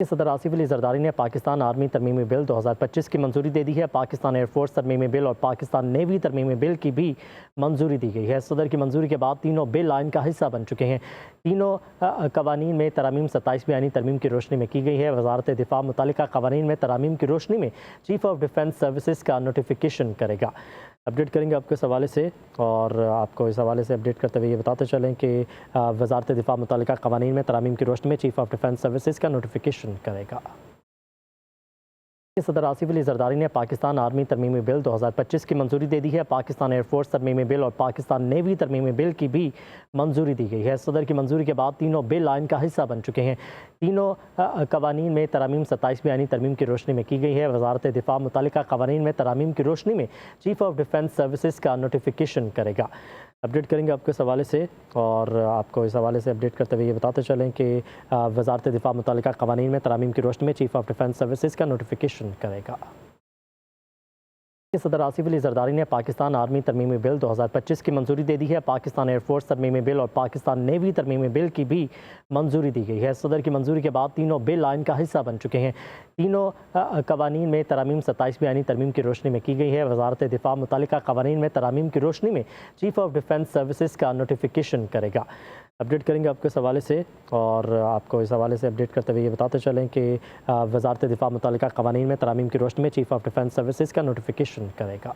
सदर आसिफ अली जरदारी ने Pakistan army तरमीमी bill 2025 की मंजूरी दे दी है। पाकिस्तान एयरफोर्स तरमीमी बिल और पाकिस्तान नेवी तरमीमी बिल की भी मंजूरी दी गई है। सदर की मंजूरी के बाद तीनों बिल आइन का हिस्सा बन चुके हैं। तीनों कवानीन में तरमीम 27वीं आइनी तरमीम की रोशनी में की गई है। वजारत दिफा मुतालिका कवानीन में तरमीम की रोशनी में चीफ ऑफ डिफेंस सर्विसेज का नोटिफिकेशन करेगा। अपडेट करेंगे आपको इस हवाले से, और आपको इस हवाले से अपडेट करते हुए ये बताते चलें कि वजारत दिफा मुतालिका कवानीन में तरमीम की रोशनी में चीफ ऑफ डिफेंस सर्विसेज का नोटिफिकेशन करेगा। सदर आसिफ अली जरदारी ने पाकिस्तान आर्मी तरमीमी बिल 2025 की मंजूरी दे दी है। पाकिस्तान एयरफोर्स तरमीमी बिल और पाकिस्तान नेवी तरमीमी बिल की भी मंजूरी दी गई है। सदर की मंजूरी के बाद तीनों बिल आइन का हिस्सा बन चुके हैं। तीनों कवानीन में तरमीम 27वीं आइनी तरमीम की रोशनी में की गई है। वजारत दिफा मुतालिका कवानीन में तरमीम की रोशनी में चीफ ऑफ डिफेंस सर्विसेज का नोटिफिकेशन करेगा। अपडेट करेंगे आपको इस हवाले से, और आपको इस हवाले से अपडेट करते हुए ये बताते चलें कि वजारत दिफा मुतालिका कवानीन में तरमीम की रोशनी में चीफ ऑफ डिफेंस सर्विसेज का नोटिफिकेशन करेगा। सदर आसिफ अली जरदारी ने पाकिस्तान आर्मी तरमीमी बिल 2025 की मंजूरी दे दी है। पाकिस्तान एयरफोर्स तरमीमी बिल और पाकिस्तान नेवी तरमीमी बिल की भी मंजूरी दी गई है। सदर की मंजूरी के बाद तीनों बिल आइन का हिस्सा बन चुके हैं। तीनों कवानीन में तरमीम 27वीं आइनी तरमीम की रोशनी में की गई है। वजारत दिफा मुतालिका कवानीन में तरमीम की रोशनी में चीफ ऑफ डिफेंस सर्विसेज का नोटिफिकेशन करेगा। अपडेट करेंगे आपको इस हवाले से, और आपको इस हवाले से अपडेट करते हुए ये बताते चलें कि वजारत दिफा मुतालिका कवानीन में तरमीम की रोशनी में चीफ ऑफ डिफेंस सर्विसेज का नोटिफिकेशन करेगा।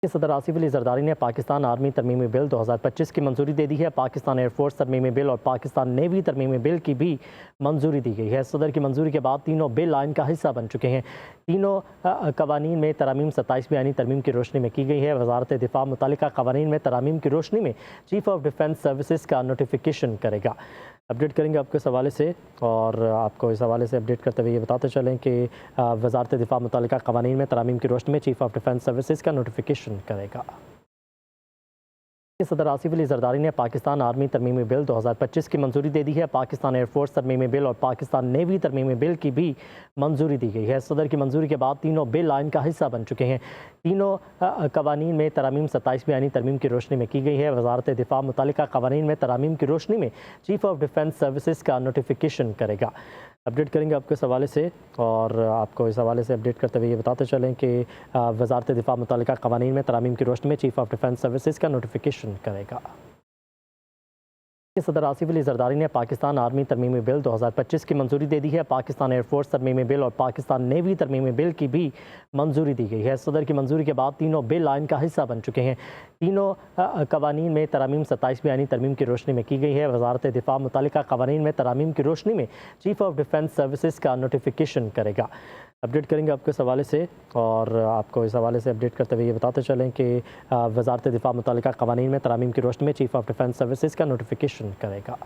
सदर आसिफ अली जरदारी ने पाकिस्तान आर्मी तरमीमी बिल 2025 की मंजूरी दे दी है। पाकिस्तान एयरफोर्स तरमीमी बिल और पाकिस्तान नेवी तरमीमी बिल की भी मंजूरी दी गई है। सदर की मंजूरी के बाद तीनों बिल आइन का हिस्सा बन चुके हैं। तीनों कवानीन में तरमीम 27वीं आइनी तरमीम की रोशनी में की गई है। वजारत दिफा मुतालिका कवानीन में तरमीम की रोशनी में चीफ ऑफ डिफेंस सर्विसेज का नोटिफिकेशन करेगा। अपडेट करेंगे आपको इस हवाले से, और आपको इस हवाले से अपडेट करते हुए ये बताते चलें कि वजारत दिफा मुतालिका कवानीन में तरमीम की रोशनी में चीफ ऑफ डिफेंस सर्विसेज का नोटिफिकेशन करेगा। सदर आसिफ अली जरदारी ने पाकिस्तान आर्मी तरमीमी बिल 2025 की मंजूरी दे दी है। पाकिस्तान एयरफोर्स तरमीमी बिल और पाकिस्तान नेवी तरमीमी बिल की भी मंजूरी दी गई है। सदर की मंजूरी के बाद तीनों बिल आइन का हिस्सा बन चुके हैं। तीनों कवानीन में तरमीम 27वीं आइनी तरमीम की रोशनी में की गई है। वजारत दिफा मुतालिका कवानीन में तरमीम की रोशनी में चीफ ऑफ डिफेंस सर्विसेज का नोटिफिकेशन करेगा। अपडेट करेंगे आपको इस हवाले से, और आपको इस हवाले से अपडेट करते हुए ये बताते चलें कि वजारत दिफा मुतालिका कवानीन में तरमीम की रोशनी में चीफ ऑफ डिफेंस सर्विसेज का नोटिफिकेशन करेगा। सदर आसिफ अली जरदारी ने पाकिस्तान आर्मी तरमीमी बिल 2025 की मंजूरी दे दी है। पाकिस्तान एयरफोर्स तरमीमी बिल और पाकिस्तान नेवी तरमीमी बिल की भी मंजूरी दी गई है। सदर की मंजूरी के बाद तीनों बिल आइन का हिस्सा बन चुके हैं। तीनों कवानीन में तरमीम 27वीं आइनी तरमीम की रोशनी में की गई है। वजारत दिफा मुतालिका कवानीन में तरमीम की रोशनी में चीफ ऑफ डिफेंस सर्विसेज का नोटिफिकेशन करेगा। अपडेट करेंगे आपको इस हवाले से, और आपको इस हवाले से अपडेट करते हुए ये बताते चलें कि वजारत दिफा मुतालिका कवानीन में तरमीम की रोशनी में चीफ ऑफ डिफेंस सर्विसेज का नोटिफिकेशन करेगा।